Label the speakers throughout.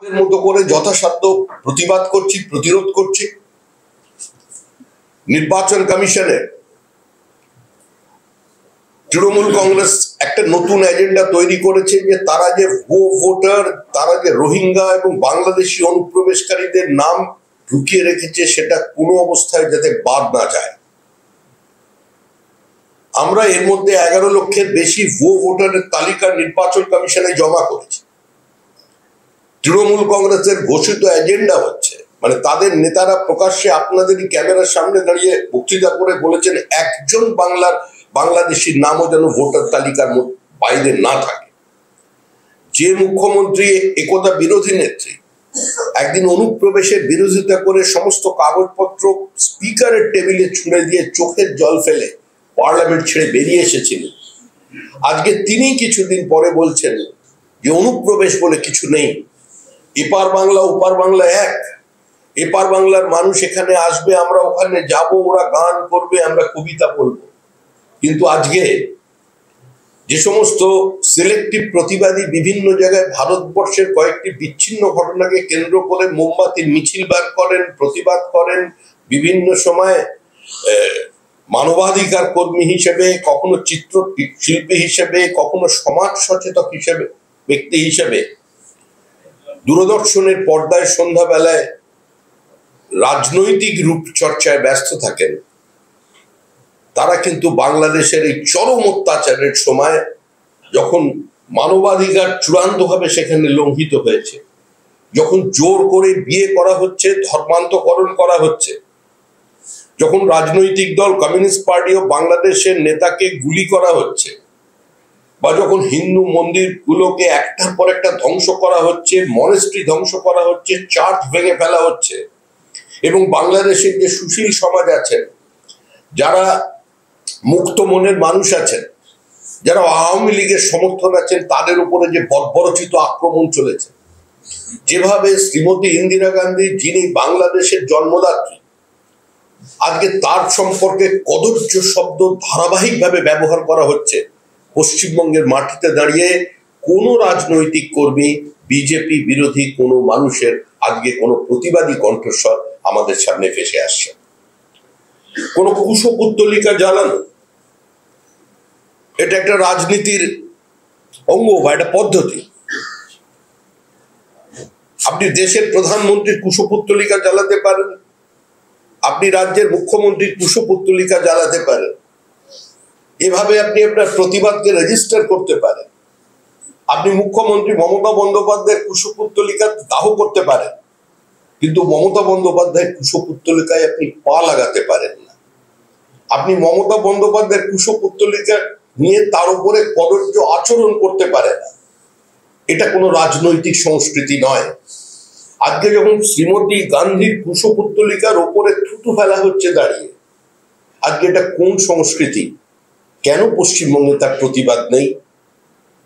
Speaker 1: এর মতো করে যথাসাধ্য প্রতিবাদ করছি, প্রতিরোধ করছি। নির্বাচন কমিশনের তৃণমূল কংগ্রেস একটা নতুন এজেন্ডা তৈরি করেছে যে তারা যে ভোটার, তারা যে রোহিঙ্গা এবং বাংলাদেশি অনুপ্রবেশকারীদের নাম ঢুকিয়ে রেখেছে সেটা কোনো অবস্থায় যাতে বাদ না যায়। আমরা এর মধ্যে 11 লক্ষের বেশি ভোটারের তালিকা নির্বাচন কমিশনে জমা করেছি। তৃণমূল কংগ্রেসের ঘোষিত এজেন্ডা হচ্ছে, মানে তাদের নেতারা প্রকাশ্যে আপনাদেরই ক্যামেরার সামনে দাঁড়িয়ে বক্তৃতা করে বলেছেন একজন বাংলাদেশির নামও যেন ভোটার তালিকার বাইরে না থাকে। যে মুখ্যমন্ত্রী একদা বিরোধী নেত্রী একদিন অনুপ্রবেশের বিরোধিতা করে সমস্ত কাগজপত্র স্পিকারের টেবিলে ছুঁড়ে দিয়ে চোখের জল ফেলে পার্লামেন্ট ছেড়ে বেরিয়ে এসেছিলেন, আজকে তিনি কিছুদিন পরে বলছেন যে অনুপ্রবেশ বলে কিছু নেই, এপার বাংলা ওপার বাংলা এক, এপার বাংলার মানুষ এখানে আসবে, আমরা ওখানে যাব, ওরা গান করবে, আমরা কবিতা বলবো। কিন্তু আজকে যে সমস্ত সিলেক্টিভ প্রতিবাদী বিভিন্ন জায়গায় ভারতবর্ষের কয়েকটি বিচ্ছিন্ন ঘটনাকে কেন্দ্র করে মোমবাতির মিছিল বার করেন, প্রতিবাদ করেন, বিভিন্ন সময় মানবাধিকার কর্মী হিসেবে, কখনো চিত্র শিল্পী হিসেবে, কখনো সমাজ সচেতক হিসেবে, ব্যক্তি হিসেবে দূরদর্শনের পর্দায় সন্ধ্যাবেলায় রাজনৈতিক রূপচর্চায় ব্যস্ত থাকেন, তারা কিন্তু বাংলাদেশের এই চরম অত্যাচারের সময় যখন মানবাধিকার চূড়ান্তভাবে সেখানে লঙ্ঘিত হয়েছে, যখন জোর করে বিয়ে করা হচ্ছে, ধর্মান্তকরণ করা হচ্ছে, যখন রাজনৈতিক দল কমিউনিস্ট পার্টি ও বাংলাদেশের নেতাকে গুলি করা হচ্ছে, বা যখন হিন্দু মন্দিরগুলোকে একটার পর একটা ধ্বংস করা হচ্ছে, মনেস্ট্রি ধ্বংস করা হচ্ছে, চার্চ ভেঙে ফেলা হচ্ছে, এবং বাংলাদেশের যে সুশীল সমাজ আছেন, যারা মুক্ত মনের মানুষ আছেন, যারা আওয়ামী লীগের সমর্থন আছেন, তাদের উপরে যে বর্বরচিত আক্রমণ চলেছে, যেভাবে শ্রীমতী ইন্দিরা গান্ধী যিনি বাংলাদেশের জন্মদাত্রী, আজকে তার সম্পর্কে কদর্য শব্দ ধারাবাহিকভাবে ব্যবহার করা হচ্ছে, পশ্চিমবঙ্গের মাটিতে দাঁড়িয়ে কোনো রাজনৈতিক কর্মী, বিজেপি বিরোধী কোনো মানুষের আজকে কোনো প্রতিবাদী কণ্ঠস্বর আমাদের সামনে ভেসে আসছে। কোনো কুশপুত্তলিকা জ্বালানো এটা একটা রাজনীতির অঙ্গ বা একটা পদ্ধতি। আপনি দেশের প্রধানমন্ত্রীর কুশপুত্তলিকা জ্বালাতে পারেন, আপনি রাজ্যের মুখ্যমন্ত্রীর কুশপুত্তলিকা জ্বালাতে পারেন, এভাবে আপনি আপনার প্রতিবাদকে রেজিস্টার করতে পারেন। আপনি মুখ্যমন্ত্রী মমতা বন্দ্যোপাধ্যায়ের কুশপুত্তলিকা দাহ করতে পারেন, কিন্তু মমতা বন্দ্যোপাধ্যায়ের কুশপুত্তলিকায় আপনি পা লাগাতে পারেন না। আপনি মমতা বন্দ্যোপাধ্যায়ের কুশপুত্তলিকা নিয়ে তার উপরে কদর্য আচরণ করতে পারেন না। এটা কোনো রাজনৈতিক সংস্কৃতি নয়। আজকে যখন শ্রীমতী গান্ধীর কুশপুত্তলিকার ওপরে থুতু ফেলা হচ্ছে দাঁড়িয়ে, আজকে এটা কোন সংস্কৃতি? কেন পশ্চিমবঙ্গে তার প্রতিবাদ নেই?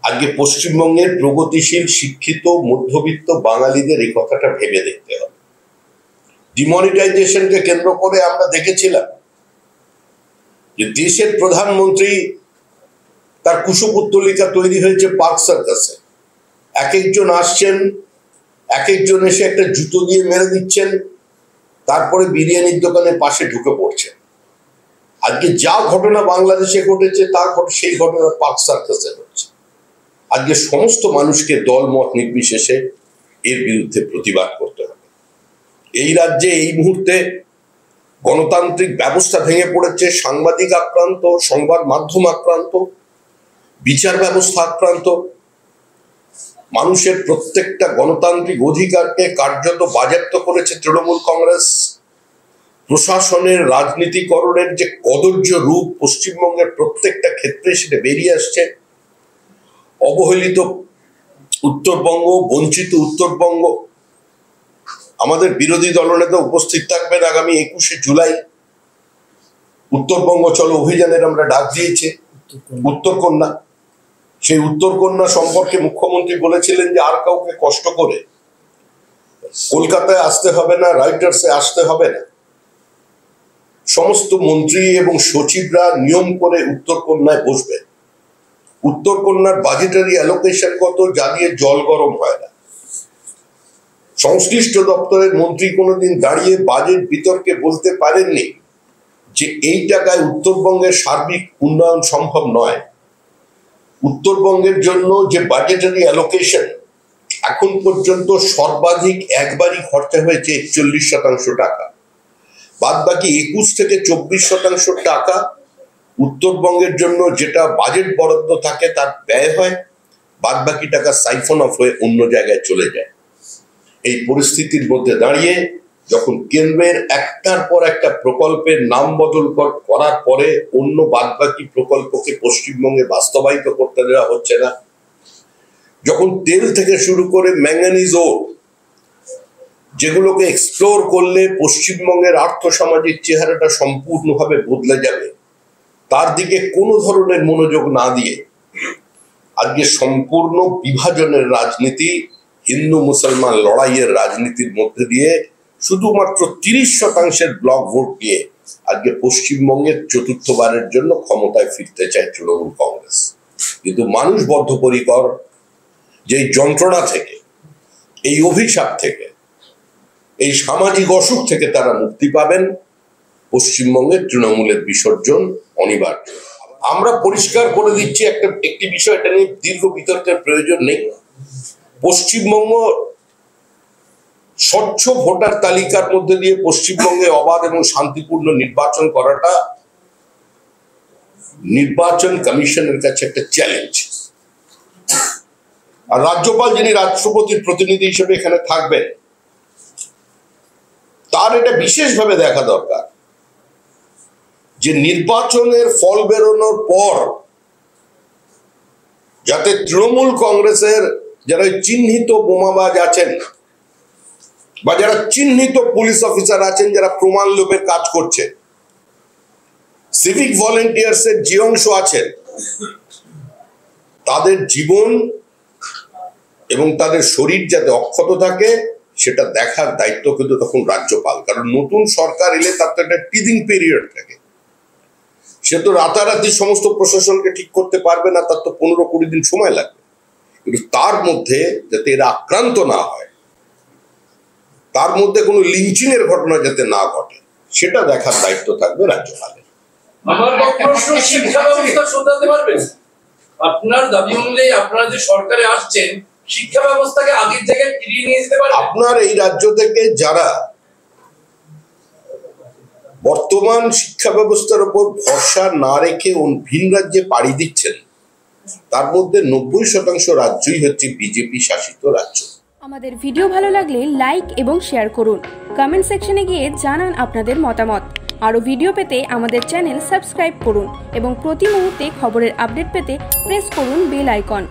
Speaker 1: আজকে পশ্চিমবঙ্গের প্রগতিশীল শিক্ষিত মধ্যবিত্ত বাঙালিদের এই কথাটা ভেবে দেখতে হবে। ডিমনিটাইজেশনকে কেন্দ্র করে আমরা দেখেছিলাম যে দেশের প্রধানমন্ত্রী তার কুশপুত্তলিকা তৈরি হয়েছে পার্ক সার্কাসে। এক একজন আসছেন, এক একজন এসে একটা জুতো দিয়ে মেরে দিচ্ছেন, তারপরে বিরিয়ানির দোকানের পাশে ঢুকে পড়ছেন। আজকে যা ঘটনা বাংলাদেশে ঘটেছে তা সেই ঘটনা পার্ক সার্কাসে হচ্ছে। আজকে সমস্ত মানুষকে দল মত নির্বিশেষে এর বিরুদ্ধে প্রতিবাদ করতে হবে। এই রাজ্যে এই মুহূর্তে গণতান্ত্রিক ব্যবস্থা ভেঙে পড়েছে, সাংবাদিক আক্রান্ত, সংবাদ মাধ্যম আক্রান্ত, বিচার ব্যবস্থা আক্রান্ত, মানুষের প্রত্যেকটা গণতান্ত্রিক অধিকারকে কার্যত বাজেয়াপ্ত করেছে তৃণমূল কংগ্রেস। প্রশাসনের রাজনীতিকরণের যে কদর্য রূপ পশ্চিমবঙ্গের প্রত্যেকটা ক্ষেত্রে সেটা বেরিয়ে আসছে। অবহেলিত উত্তরবঙ্গ, বঞ্চিত উত্তরবঙ্গ, আমাদের বিরোধী দলনেতা উপস্থিত থাকবেন আগামী 21শে জুলাই। উত্তরবঙ্গ চলো অভিযানের আমরা ডাক দিয়েছি। উত্তরকন্যা, সেই উত্তরকন্যা সম্পর্কে মুখ্যমন্ত্রী বলেছিলেন যে আর কাউকে কষ্ট করে কলকাতায় আসতে হবে না, রাইটার্সে আসতে হবে না। সমস্ত মন্ত্রী এবং সচিবরা নিয়ম করে উত্তরকন্যায় বসবেন। উত্তরকন্যার বাজেটারি অ্যালোকেশন কত জানিয়ে জল গরম হয় না। সংশ্লিষ্ট দপ্তরের মন্ত্রী কোনোদিন দাঁড়িয়ে বাজেট বিতর্কে বলতে পারেননি যে এই টাকায় উত্তরবঙ্গের সার্বিক উন্নয়ন সম্ভব নয়। উত্তরবঙ্গের জন্য যে বাজেটারি অ্যালোকেশন এখন পর্যন্ত সর্বাধিক একবারই খরচা হয়েছে 41% টাকা, বাদ বাকি 21 থেকে 24% টাকা উত্তরবঙ্গের জন্য যেটা বাজেট বরাদ্দ থাকে তার ব্যয় হয়, বাদ বাকি টাকা সাইফন অফ হয়ে অন্য জায়গায় চলে যায়। এই পরিস্থিতির মধ্যে দাঁড়িয়ে যখন কেন্দ্রের একটার পর একটা প্রকল্পের নাম বদল করার পরে অন্য বাদবাকি প্রকল্পকে পশ্চিমবঙ্গে বাস্তবায়িত করতে দেওয়া হচ্ছে না, যখন তেল থেকে শুরু করে ম্যাঙ্গানিজ ওর যেগুলোকে এক্সপ্লোর করলে পশ্চিমবঙ্গের আর্থসামাজিক চেহারাটা সম্পূর্ণভাবে বদলে যাবে, তার দিকে কোনো ধরনের মনোযোগ না দিয়ে আজকে সম্পূর্ণ বিভাজনের রাজনীতি, হিন্দু মুসলমান লড়াইয়ের রাজনীতির মধ্যে দিয়ে শুধুমাত্র 30% ব্লক ভোট নিয়ে আজকে পশ্চিমবঙ্গের চতুর্থবারের জন্য ক্ষমতায় ফিরতে চায় তৃণমূল কংগ্রেস। কিন্তু মানুষ বদ্ধপরিকর যে যন্ত্রণা থেকে, এই অভিশাপ থেকে, এই সামাজিক অসুখ থেকে তারা মুক্তি পাবেন, পশ্চিমবঙ্গের তৃণমূলের বিসর্জন অনিবার্য। আমরা পরিষ্কার করে দিচ্ছি একটি বিষয়, এটা নিয়ে দীর্ঘ বিতর্কের প্রয়োজন নেই। পশ্চিমবঙ্গ স্বচ্ছ ভোটার তালিকার মধ্যে দিয়ে পশ্চিমবঙ্গে অবাধ এবং শান্তিপূর্ণ নির্বাচন করাটা নির্বাচন কমিশনের কাছে একটা চ্যালেঞ্জ। আর রাজ্যপাল যিনি রাষ্ট্রপতির প্রতিনিধি হিসেবে এখানে থাকবেন, তার এটা বিশেষভাবে দেখা দরকার যে নির্বাচনের ফল বেরোনোর পর যাতে তৃণমূল কংগ্রেসের যারা চিহ্নিত বোমাবাজ আছেন বা যারা চিহ্নিত পুলিশ অফিসার আছেন যারা প্রমাণ লোভের কাজ করছে, সিভিক ভলেন্টিয়ার্স এর যে অংশ আছেন, তাদের জীবন এবং তাদের শরীর যাতে অক্ষত থাকে সেটা দেখার দায়িত্ব কিন্তু তখন রাজ্যপাল। কারণ নতুন সরকার এলে তার তো একটা টিদিং পিরিয়ড থাকে, সে তো রাতারাতি সমস্ত প্রশাসনকে ঠিক করতে পারবে না, তার তো 15-20 দিন সময় লাগবে। কিন্তু তার মধ্যে যাতে এরা আক্রান্ত না হয়, তার মধ্যে কোনো লিঞ্চিং এর ঘটনা যাতে না ঘটে, সেটা দেখার দায়িত্ব থাকবে রাজ্যপালের।
Speaker 2: আমার প্রশ্ন, শিক্ষা ব্যবস্থা শুধরাতে পারবেন? আপনার দাবি অনুযায়ী আপনারা যে সরকারে আসছেন, শিক্ষা ব্যবস্থাকে আগের জায়গায় ফিরিয়ে নিয়ে যেতে পারবেন?
Speaker 1: আপনার এই রাজ্য থেকে যারা বর্তমান শিক্ষা ব্যবস্থার উপর ভরসা না রেখে ভিন রাজ্যে পাড়ি দিচ্ছেন, তার মধ্যে 90% রাজ্যই হচ্ছে বিজেপি শাসিত রাজ্য।
Speaker 3: আমাদের ভিডিও ভালো লাগলে লাইক এবং শেয়ার করুন, কমেন্ট সেকশনে গিয়ে জানান আপনাদের মতামত। আরও ভিডিও পেতে আমাদের চ্যানেল সাবস্ক্রাইব করুন এবং প্রতি মুহূর্তে খবরের আপডেট পেতে প্রেস করুন বেল আইকন।